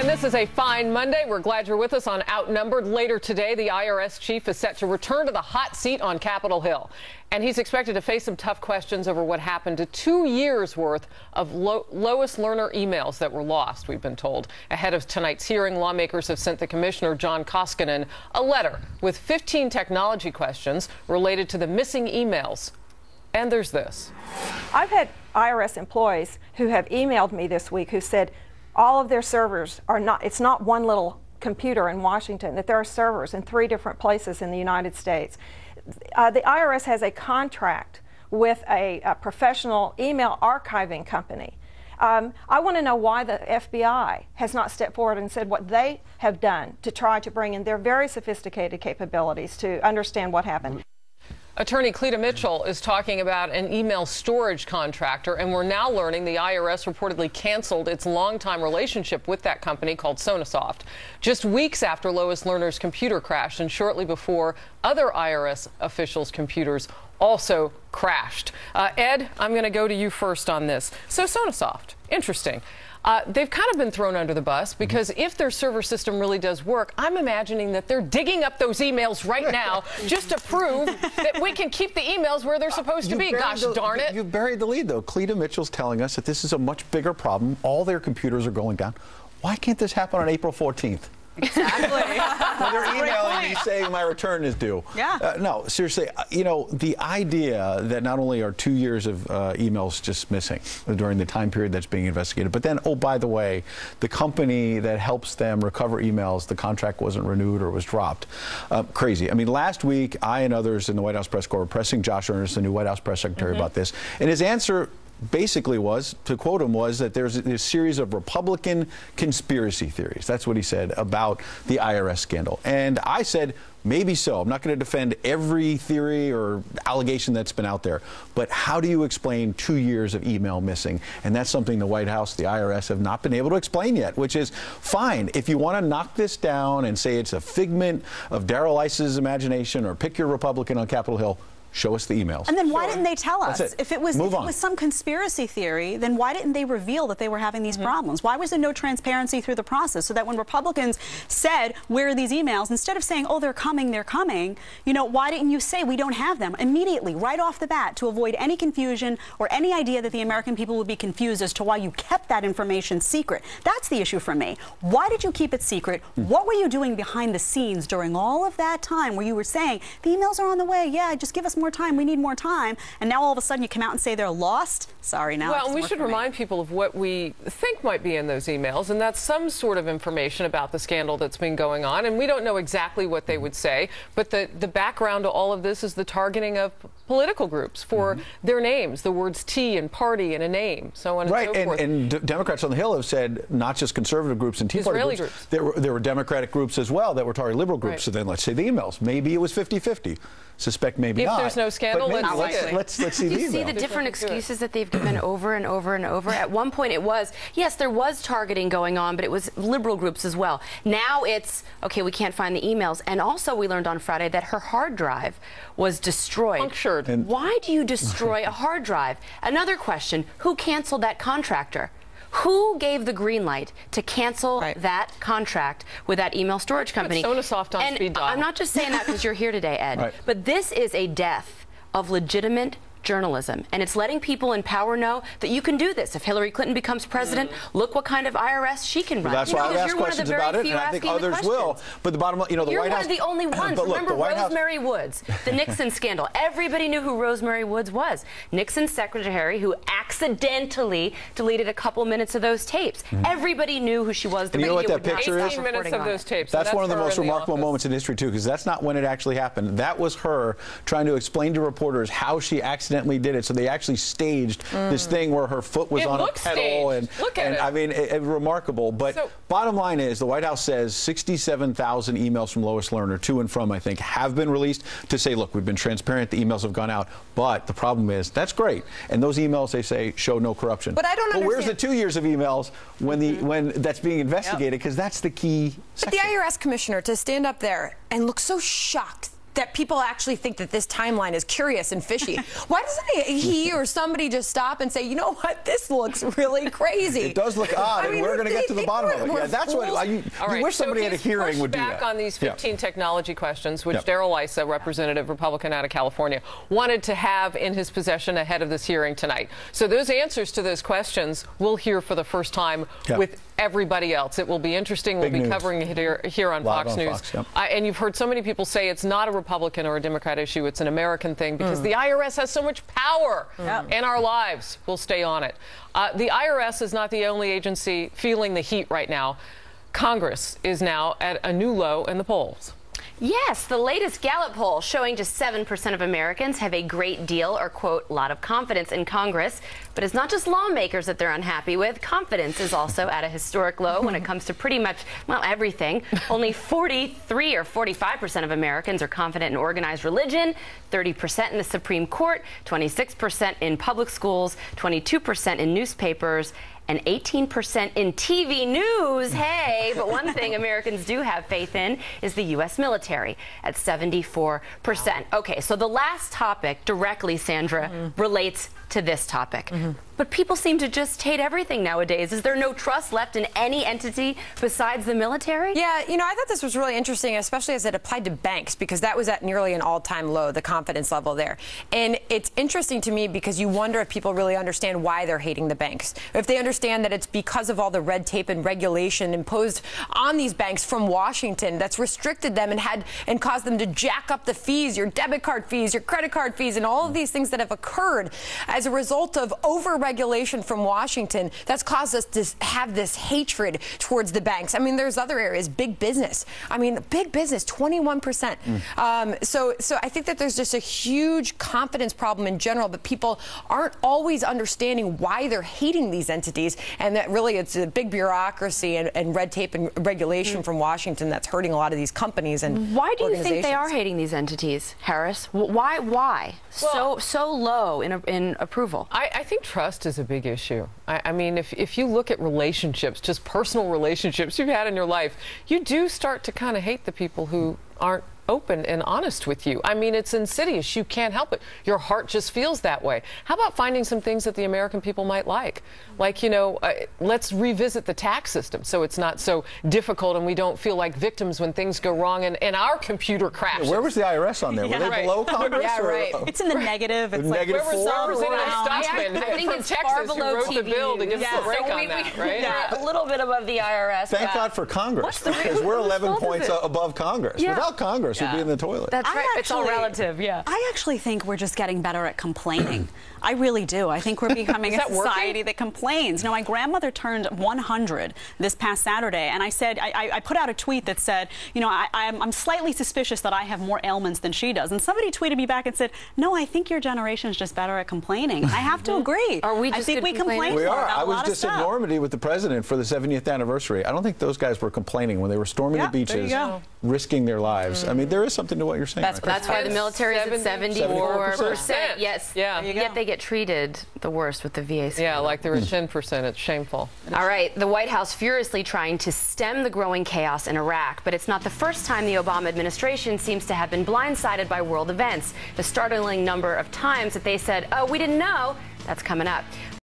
And this is a fine Monday. We're glad you're with us on Outnumbered. Later today, the IRS chief is set to return to the hot seat on Capitol Hill. And he's expected to face some tough questions over what happened to 2 years' worth of Lois Lerner emails that were lost, we've been told. Ahead of tonight's hearing, lawmakers have sent the commissioner, John Koskinen, a letter with 15 technology questions related to the missing emails. And there's this. I've had IRS employees who have emailed me this week who said all of their servers are not, it's not one little computer in Washington, that there are servers in 3 different places in the United States. The IRS has a contract with a professional email archiving company. I want to know why the FBI has not stepped forward and said what they have done to try to bring in their very sophisticated capabilities to understand what happened. Attorney Cleta Mitchell is talking about an email storage contractor, and we're now learning the IRS reportedly canceled its longtime relationship with that company called Sonasoft, just weeks after Lois Lerner's computer crashed and shortly before other IRS officials' computers also crashed. Ed, I'm going to go to you first on this. So Sonasoft, interesting. They've kind of been thrown under the bus because if their server system really does work, I'm imagining that they're digging up those emails right now just to prove that we can keep the emails where they're supposed to be. Gosh darn it. You buried the lead, though. Cleta Mitchell's telling us that this is a much bigger problem. All their computers are going down. Why can't this happen on April 14th? Exactly. When they're emailing me saying my return is due. Yeah. No, seriously, you know, the idea that not only are 2 years of emails just missing during the time period that's being investigated, but then, oh, by the way, the company that helps them recover emails, the contract wasn't renewed or was dropped. Crazy. I mean, last week, I and others in the White House press corps were pressing Josh Earnest, the new White House press secretary, about this, and his answer basically was, to quote him, was that there's a series of Republican conspiracy theories. That's what he said about the IRS scandal. And I said, maybe so. I'm not going to defend every theory or allegation that's been out there. But how do you explain 2 years of email missing? And that's something the White House, the IRS, have not been able to explain yet, which is fine. If you want to knock this down and say it's a figment of Darrell Iss's imagination or pick your Republican on Capitol Hill, show us the emails. And then why didn't they tell us? It. If it was some conspiracy theory, then why didn't they reveal that they were having these problems? Why was there no transparency through the process so that when Republicans said, where are these emails, instead of saying, oh, they're coming, you know, why didn't you say we don't have them immediately, right off the bat, to avoid any confusion or any idea that the American people would be confused as to why you kept that information secret? That's the issue for me. Why did you keep it secret? What were you doing behind the scenes during all of that time where you were saying, the emails are on the way, yeah, just give us more time, we need more time, and now all of a sudden you come out and say they're lost? Sorry, now. Well, we should remind people of what we think might be in those emails, and that's some sort of information about the scandal that's been going on, and we don't know exactly what they would say, but the background to all of this is the targeting of political groups for their names, the words T and party and a name, so on and so forth. And Democrats on the Hill have said not just conservative groups and Tea Party groups. There were Democratic groups as well that were targeting liberal groups. So then let's say the emails. Maybe it was 50-50. Suspect maybe not. If there's no scandal, let's see the email. You see the different excuses that they've given over and over and over. At one point it was, yes, there was targeting going on, but it was liberal groups as well. Now it's, okay, we can't find the emails. And also we learned on Friday that her hard drive was destroyed. Punctured. Why do you destroy a hard drive? Another question, who canceled that contractor? Who gave the green light to cancel that contract with that email storage company? Sonasoft on speed dial. I'm not just saying that because you're here today, Ed, but this is a death of legitimate journalism, and it's letting people in power know that you can do this. If Hillary Clinton becomes president, look what kind of IRS she can run. That's why I asked questions about it, and I think others will. But the bottom line, you know, the White House... You're one of the only ones. Remember Rosemary Woods, the Nixon scandal. Everybody knew who Rosemary Woods was. Nixon's secretary who accidentally deleted a couple minutes of those tapes. Everybody knew who she was. And you know what that picture is? 18 minutes of those tapes. That's one of the most remarkable moments in history, too, because that's not when it actually happened. That was her trying to explain to reporters how she accidentally did it. So they actually staged this thing where her foot was on a pedal, and I mean, remarkable. But bottom line is, the White House says 67,000 emails from Lois Lerner, to and from, I think, have been released to say, look, we've been transparent, the emails have gone out. But the problem is, that's great, and those emails, they say, show no corruption. But I don't understand. Well, where's the 2 years of emails when that's being investigated? Because that's the key section. But the IRS commissioner to stand up there and look so shocked that people actually think that this timeline is curious and fishy. Why doesn't he or somebody just stop and say, you know what, this looks really crazy? It does look odd, and we're going to get to the bottom of it. Yeah, that's what you wish somebody at a hearing would do that. Back on these 15 technology questions, which Darrell Issa, representative Republican out of California, wanted to have in his possession ahead of this hearing tonight. So those answers to those questions we'll hear for the first time with everybody else. It will be interesting. We'll be covering it here on Fox News. And you've heard so many people say it's not a Republican or a Democrat issue. It's an American thing because the IRS has so much power in our lives. We'll stay on it. The IRS is not the only agency feeling the heat right now. Congress is now at a new low in the polls. Yes, the latest Gallup poll showing just 7% of Americans have a great deal or, quote, lot of confidence in Congress. But it's not just lawmakers that they're unhappy with. Confidence is also at a historic low when it comes to pretty much, well, everything. Only 43 or 45% of Americans are confident in organized religion, 30% in the Supreme Court, 26% in public schools, 22% in newspapers, and 18% in TV news. Hey, but one thing Americans do have faith in is the U.S. military at 74%. Okay, so the last topic directly, Sandra, relates to this topic. But people seem to just hate everything nowadays. Is there no trust left in any entity besides the military? Yeah, you know, I thought this was really interesting, especially as it applied to banks, because that was at nearly an all-time low, the confidence level there. And it's interesting to me because you wonder if people really understand why they're hating the banks. If they understand that it's because of all the red tape and regulation imposed on these banks from Washington that's restricted them and caused them to jack up the fees, your debit card fees, your credit card fees, and all of these things that have occurred as a result of over-regulation from Washington that's caused us to have this hatred towards the banks. I mean, there's other areas, big business. I mean, big business, 21%. So I think that there's just a huge confidence problem in general, but people aren't always understanding why they're hating these entities, and that really it's a big bureaucracy and red tape and regulation from Washington that's hurting a lot of these companies and Why do you think they are hating these entities, Harris? Why? Well, so low in approval? I think trust is a big issue. I mean, if you look at relationships, just personal relationships you've had in your life, you do start to kind of hate the people who aren't open and honest with you. I mean, it's insidious. You can't help it. Your heart just feels that way. How about finding some things that the American people might like? Like, you know, let's revisit the tax system so it's not so difficult and we don't feel like victims when things go wrong and our computer crashes. Where was the IRS on there? Were they below Congress? Yeah, right. It's in the negative. It's like negative where was 4? Representative Stockman I think from it's Texas far who below wrote the TV bill to news. give us a break on that, right? We're a little bit above the IRS. Thank God for Congress, because we're 11 points above Congress. Without Congress, we'd be in the toilet. That's right. It's all relative, I actually think we're just getting better at complaining. I really do. I think we're becoming a society that complains. No, my grandmother turned 100 this past Saturday, and I said, I put out a tweet that said, you know, I'm slightly suspicious that I have more ailments than she does. And somebody tweeted me back and said, no, I think your generation is just better at complaining. I have to agree. Are we just I think we complain We more are. about I a was lot just of in stuff. Normandy with the president for the 70th anniversary. I don't think those guys were complaining when they were storming the beaches, risking their lives. I mean, there is something to what you're saying. That's why the military is at 74%. Yes. Yeah. Yet they get treated the worst with the VA. Yeah, like they're at 10%. It's shameful. All right. The White House furiously trying to stem the growing chaos in Iraq, but it's not the first time the Obama administration seems to have been blindsided by world events. The startling number of times that they said, oh, we didn't know. That's coming up.